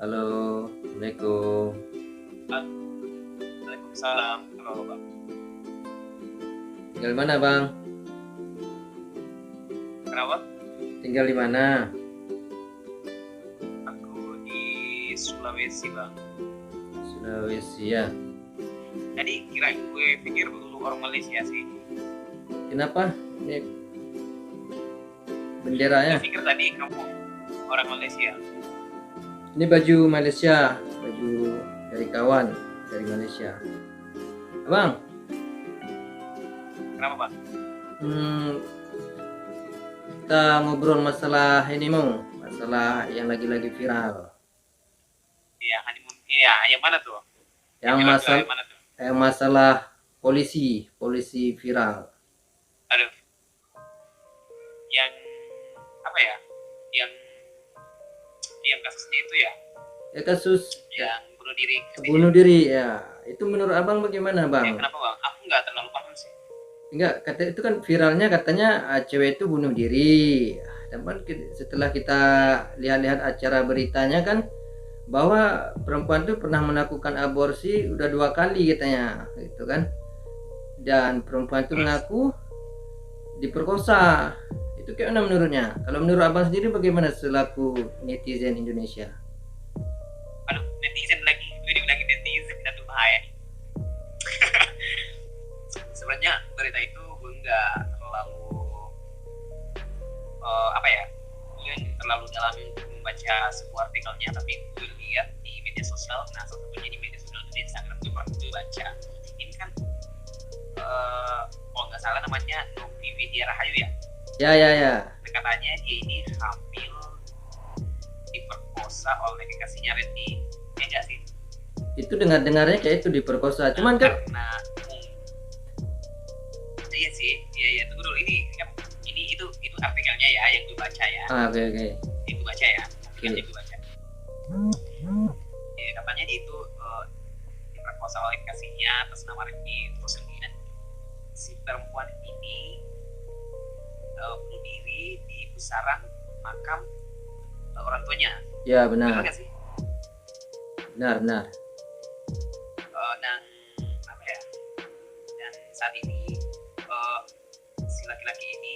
Halo, Assalamualaikum. Waalaikumsalam. Halo, Bang. Tinggal di mana, Bang? Kenapa? Tinggal di mana? Aku di Sulawesi, Bang. Sulawesi ya. Tadi kira gue pikir dulu orang Malaysia sih. Kenapa? Ini Gue benderanya. pikir tadi kamu orang Malaysia. Ini baju Malaysia, baju dari kawan dari Malaysia. Abang, Kenapa, Bang? hmm, kita ngobrol masalah ini mau, masalah yang lagi-lagi viral. Iya, honeymoon. Iya, yang mana tuh? Yang Viral tuh, masalah, yang mana tuh? masalah polisi viral. Aduh, yang apa ya? Yang yang kasusnya itu ya, Ya kasus yang bunuh diri. bunuh diri ya. Itu menurut Abang bagaimana, Ya, Bang? kenapa, Bang? Aku nggak terlalu paham sih. Enggak, kata itu kan viralnya katanya cewek itu bunuh diri. Dan setelah kita lihat-lihat acara beritanya kan bahwa perempuan itu pernah melakukan aborsi udah 2 kali katanya, gitu kan. Dan perempuan itu Terus, mengaku diperkosa. Itu kayak mana menurutnya? Kalau menurut Abang sendiri bagaimana selaku netizen Indonesia? aduh, netizen lagi. Gue lagi netizen, aduh bahaya nih. Sebenarnya berita itu gue nggak terlalu apa ya, gue terlalu dalam untuk membaca sebuah artikelnya, tapi gue lihat di media sosial. Nah, salah satunya di media sosial itu di Instagram, gue pernah gue baca ini kan, kalau nggak salah namanya Novi Widya Rahayu ya. Ya, ya, ya. Katanya dia ini hamil, diperkosa oleh kekasihnya Randy. Ya enggak sih? Itu dengar-dengarnya kayak itu diperkosa. Nah, Cuman kan karena iya sih, iya tunggu dulu, ini itu artikelnya ya yang gue baca ya, oke, oke. yang gue baca ya, Oke. artikelnya gue baca. Ya, katanya dia itu diperkosa oleh kasihnya atas nama Ricky. Terus kemudian si perempuan ini bunuh diri di pusaran makam orang tuanya. Ya, Benar benar. gak sih? Benar, benar. Dan apa ya? Dan saat ini si laki-laki ini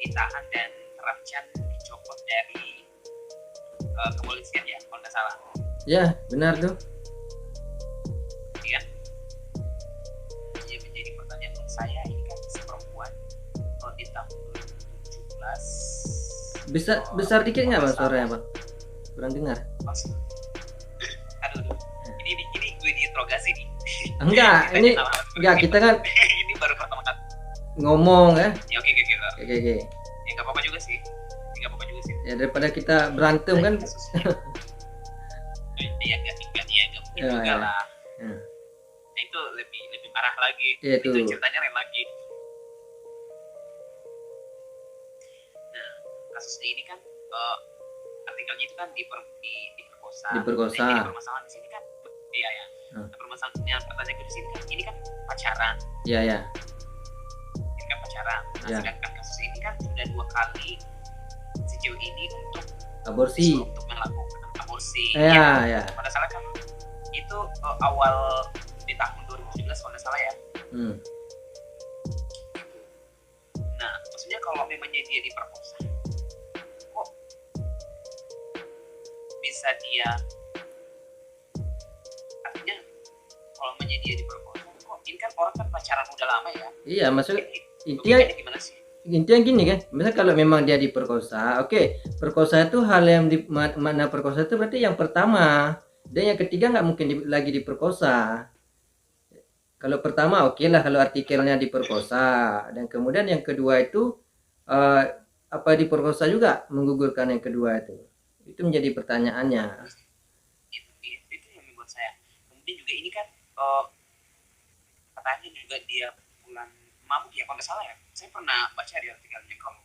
ditahan dan terancam dicopot dari kepolisian ya, kalau nggak salah. Ya, benar tuh. Iya. Jadi menjadi pertanyaan untuk saya, ini kan si perempuan di tahun 2017. Besar dikit nggak Bang suaranya, Bang? Kurang dengar. Aduh, ini gue diinterogasi nih. Enggak, ini enggak, kita kan Ini baru pertama kali. ngomong ya. Ya, oke. Oke. Ya nggak apa-apa juga sih. Ya daripada kita berantem kan. Iya nggak mungkin Ya, juga ya. lah. Ya. Nah, itu lebih parah lagi. Iya, Itu tuh. ceritanya lain lagi. Nah, kasusnya ini kan artikelnya itu kan diperkosa. Diperkosa. Nah, jadi permasalahan di sini kan, iya ya. Hmm. Nah, permasalahan yang pertanyaan gue di sini kan, ini kan pacaran, Iya, ya. ini kan pacaran. Nah, Ya. sedangkan kasus ini kan sudah 2 kali si cewek ini Aborsi. disuruh untuk melakukan aborsi. Ya. Pada salah kan itu awal di tahun 2017 kalau nggak salah ya. Hmm. Nah, maksudnya kalau memangnya dia diperkosa, kok bisa dia, artinya kalau memangnya dia diperkosa, kok ini kan orang kan pacaran udah lama ya. Iya, maksudnya Ini intinya logikanya gimana sih? intinya gini kan. Misalnya kalau memang dia diperkosa, oke, perkosa itu hal yang mana perkosa itu berarti yang pertama. Dan yang ketiga nggak mungkin lagi diperkosa. Kalau pertama oke lah kalau artikelnya diperkosa, dan kemudian yang kedua itu eh, apa diperkosa juga menggugurkan yang kedua itu menjadi pertanyaannya. Itu yang membuat saya. Kemudian juga ini kan katanya juga dia bulan mabuk ya, kalau nggak salah ya. Saya pernah baca di artikelnya kalau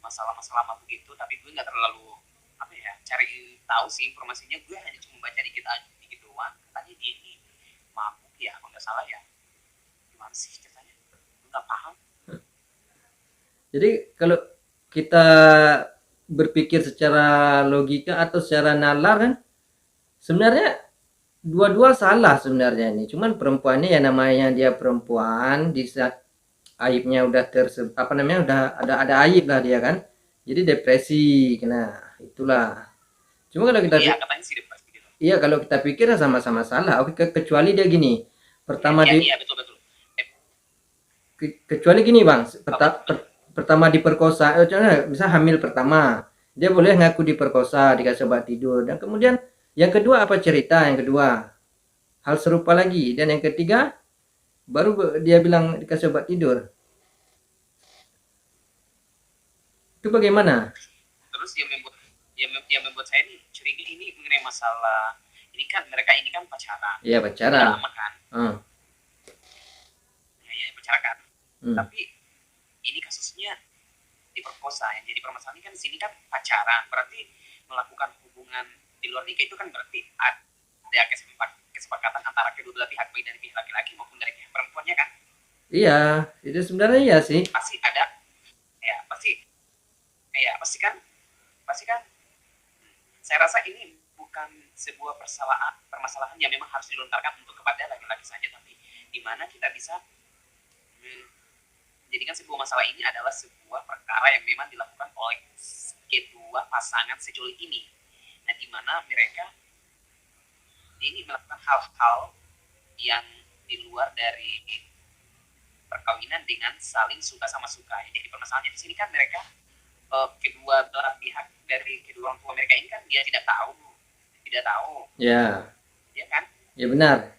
masalah-masalah mabuk itu, tapi gue nggak terlalu apa ya cari tahu sih informasinya. Gue hanya cuma baca dikit doang. Katanya dia ini mabuk ya, kalau nggak salah ya. Gimana sih ceritanya? Gue nggak paham. Jadi kalau kita berpikir secara logika atau secara nalar kan, sebenarnya dua-dua salah sebenarnya ini. Cuman perempuannya ya namanya dia perempuan, di saat aibnya udah apa namanya udah ada aib lah dia kan. Jadi depresi. Nah, itulah. Cuma kalau kita Iya katanya sih depresi gitu. iya kalau kita pikir sama-sama salah. Oke, kecuali dia gini. Pertama Iya di iya betul betul. kecuali gini bang, Apa? pertama diperkosa, contohnya bisa hamil pertama, dia boleh ngaku diperkosa, dikasih obat tidur, dan kemudian yang kedua apa cerita yang kedua, hal serupa lagi, dan yang ketiga baru dia bilang dikasih obat tidur, itu bagaimana? Terus yang membuat saya ini curiga ini mengenai masalah ini kan mereka ini kan pacaran. Iya Udah pacaran. lama kan? Hmm. Ya, ya pacaran kan. Hmm. Tapi ini kasusnya diperkosa. Yang jadi permasalahan ini kan di sini kan pacaran. Berarti melakukan hubungan di luar nikah itu kan berarti ada kesepakatan antara kedua belah pihak, baik dari pihak laki-laki maupun dari pihak perempuannya kan? Iya, itu sebenarnya iya sih. Pasti ada. Ya pasti. Ya pasti kan. Saya rasa ini bukan sebuah permasalahan yang memang harus dilontarkan untuk kepada laki-laki saja, tapi di mana kita bisa menjadikan sebuah masalah ini adalah sebuah perkara yang memang dilakukan oleh kedua pasangan sejoli ini. Nah, di mana mereka ini melakukan hal-hal yang di luar dari perkawinan dengan saling suka sama suka. Jadi permasalahannya di sini kan mereka kedua belah pihak dari kedua orang tua mereka ini kan dia tidak tahu, Ya, ya kan? ya benar.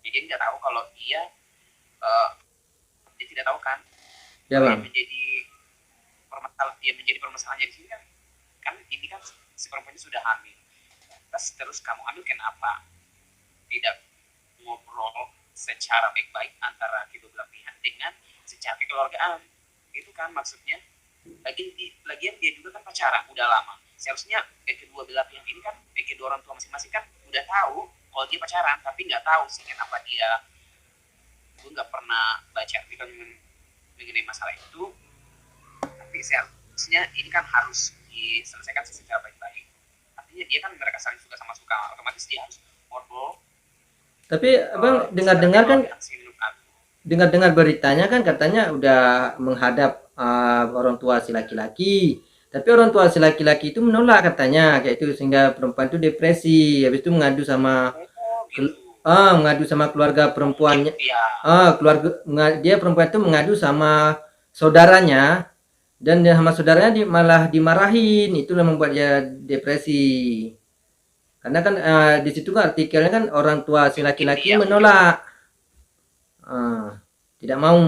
Jadi dia tidak tahu kalau dia tidak tahu kan Ya yang bang. menjadi permasalahannya di sini kan ini kan si perempuan ini sudah hamil. Terus kamu hamil kenapa tidak ngobrol secara baik-baik antara kedua belah pihak dengan secara kekeluargaan, gitu kan maksudnya. Lagian dia juga kan pacaran udah lama, seharusnya kedua belah pihak ini kan kedua orang tua masing-masing kan udah tahu kalau dia pacaran, tapi nggak tahu sih kenapa dia. Gue nggak pernah baca artikel mengenai masalah itu, tapi seharusnya ini kan harus diselesaikan secara baik-baik. Artinya dia kan mereka saling suka sama suka, otomatis dia harus ngobrol. Tapi abang dengar-dengar kan, dengar-dengar beritanya kan katanya udah menghadap orang tua si laki-laki. Tapi orang tua si laki-laki itu menolak katanya kayak itu, sehingga perempuan itu depresi. Habis itu mengadu sama keluarga perempuannya. Dia perempuan itu mengadu sama saudaranya, dan sama saudaranya malah dimarahin. Itulah membuat dia depresi. Karena kan di situ kan artikelnya kan orang tua si laki-laki menolak. Tidak mau.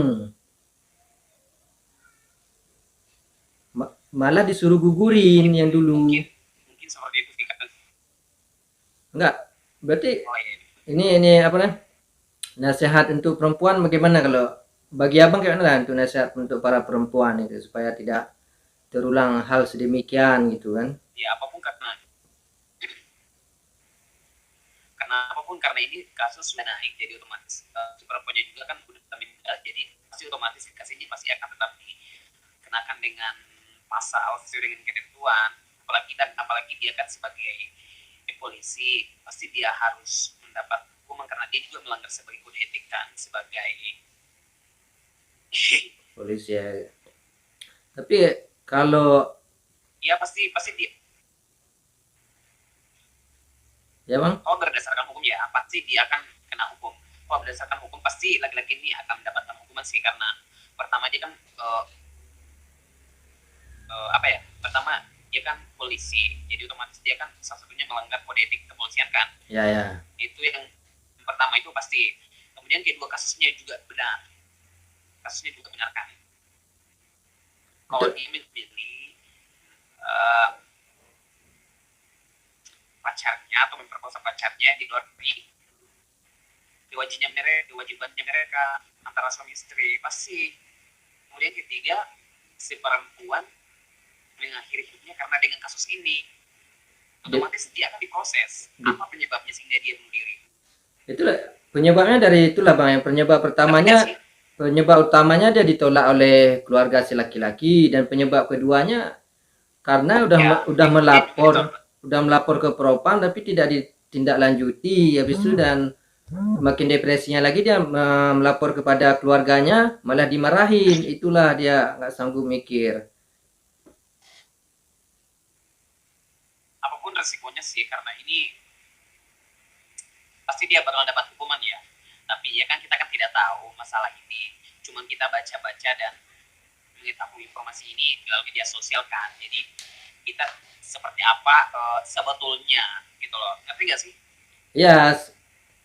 Malah disuruh gugurin yang dulu. Mungkin seperti itu sih kan. Enggak. Berarti ini apa namanya? Nasihat untuk perempuan bagaimana, kalau bagi abang kayak mana lah untuk nasihat untuk para perempuan itu supaya tidak terulang hal sedemikian gitu kan? Ya apapun karena ini kasus sudah naik, jadi otomatis perempuannya juga kan udah meninggal, jadi pasti otomatis kasihnya pasti akan tetap dikenakan dengan pasal sesuai dengan ketentuan. Apalagi dia kan sebagai polisi, pasti dia harus mendapat hukuman karena dia juga melanggar sebagai kode etik kan sebagai polisi ya. Tapi kalau ya pasti dia ya bang, kalau berdasarkan hukum ya pasti dia akan kena hukum. Kalau berdasarkan hukum pasti laki-laki ini akan mendapatkan hukuman sih, karena pertama dia kan pertama dia kan polisi, jadi otomatis dia kan salah satunya melanggar kode etik kepolisian kan. ya Itu yang pertama itu pasti. Kemudian kedua kasusnya juga benar kan. Kalau dia memilih pacarnya atau memperkosa pacarnya di luar negeri, kewajibannya mereka antara suami istri pasti. Kemudian ketiga, si perempuan mengakhiri hidupnya karena dengan kasus ini, otomatis dia akan diproses. Apa penyebabnya sehingga dia bunuh diri? Itulah penyebabnya dari itulah bang. Yang penyebab utamanya dia ditolak oleh keluarga si laki-laki, dan penyebab keduanya karena Ya, udah itu melapor ke propam tapi tidak ditindaklanjuti habis itu, dan makin depresinya lagi dia melapor kepada keluarganya malah dimarahin, itulah dia nggak sanggup mikir. apapun resikonya sih, karena ini pasti dia bakal dapat hukuman ya. Tapi ya kan kita kan tidak tahu masalah ini. Cuman kita baca-baca dan mengetahui informasi ini melalui media sosial kan. Jadi kita seperti apa sebetulnya gitu loh. Ngerti gak sih? Ya,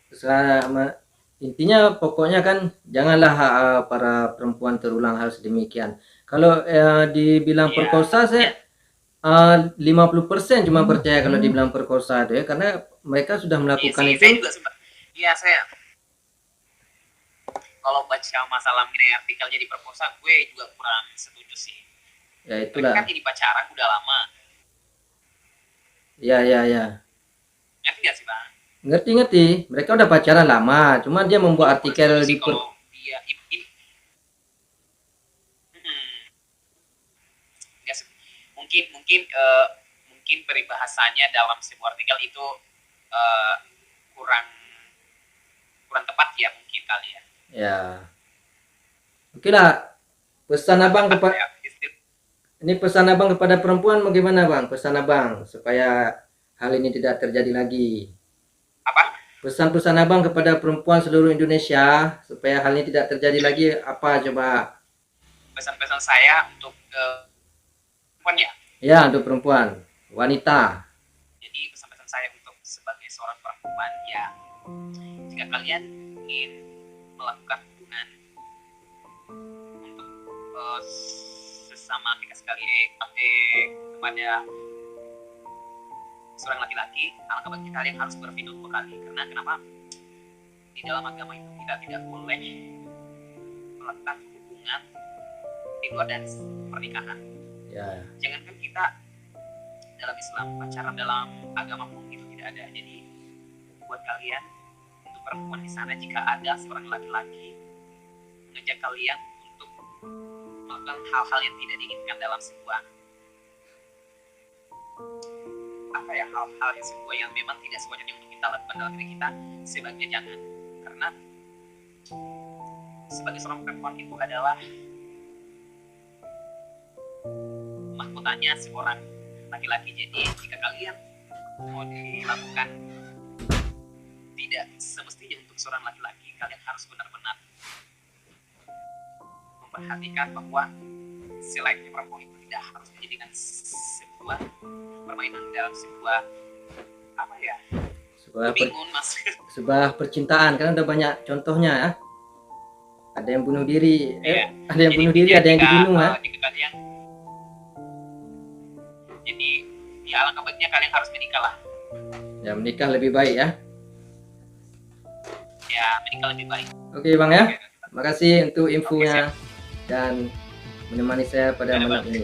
selama intinya pokoknya kan janganlah para perempuan terulang hal sedemikian. Kalau dibilang Iya. perkosa, saya Ya, 50% cuma percaya kalau dibilang perkosa itu ya, karena mereka sudah iya melakukan sih. itu. Saya juga sempat. Iya saya kalau baca masalah mengenai artikelnya diperkosa, gue juga kurang setuju sih. Ya Mereka kan itulah. ini pacaran udah lama. Ya, ya, ya. Ngerti gak sih bang? Ngerti-ngerti. Mereka udah pacaran lama, cuma dia membuat Gue kurang artikel setuju di sih kalau dia ini. Nggak se- mungkin mungkin mungkin peribahasanya dalam sebuah artikel itu eh, kurang kurang tepat ya mungkin kali ya. ya. Oke lah. Pesan Kurang abang tepat kepada ya. Ini pesan abang kepada perempuan bagaimana bang? Pesan abang supaya hal ini tidak terjadi lagi. Apa? Pesan-pesan abang kepada perempuan seluruh Indonesia supaya hal ini tidak terjadi lagi apa coba? Pesan-pesan saya untuk perempuan ya. Ya, untuk perempuan, wanita. Jadi pesan-pesan saya untuk sebagai seorang perempuan ya, jika kalian ingin melakukan hubungan untuk sesama kita sekali kepada seorang laki-laki, alangkah baiknya kalian harus berpikir dua kali. Karena kenapa? Di dalam agama itu kita tidak boleh melakukan hubungan di luar dari pernikahan. Ya, Jangankan kita dalam Islam, pacaran dalam agama pun itu tidak ada. Jadi buat kalian untuk perempuan di sana, jika ada seorang laki-laki mengajak kalian untuk melakukan hal-hal yang tidak diinginkan dalam sebuah apa ya, hal-hal yang sebuah yang memang tidak sewajarnya untuk kita lakukan dalam diri kita, sebaiknya jangan. Karena sebagai seorang perempuan itu adalah mahkotanya seorang laki-laki. Jadi jika kalian mau dilakukan tidak semestinya untuk seorang laki-laki, kalian harus benar-benar memperhatikan bahwa selainnya perempuan itu tidak harus dijadikan sebuah permainan dalam sebuah apa ya, bingung mas. sebuah percintaan kan udah banyak contohnya ya. Ada yang bunuh diri, Iya. ada yang bunuh diri, ada yang dibunuh ya. Jika kalian, jadi ya alangkah baiknya kalian harus menikah lah. Ya menikah lebih baik ya. Ya menikah lebih baik. Oke bang ya, makasih untuk infonya dan menemani saya pada malam ini.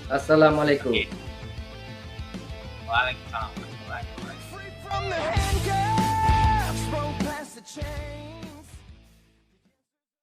Assalamualaikum. Waalaikumsalam warahmatullahi wabarakatuh. Free from the handcuffs, roll past the chain.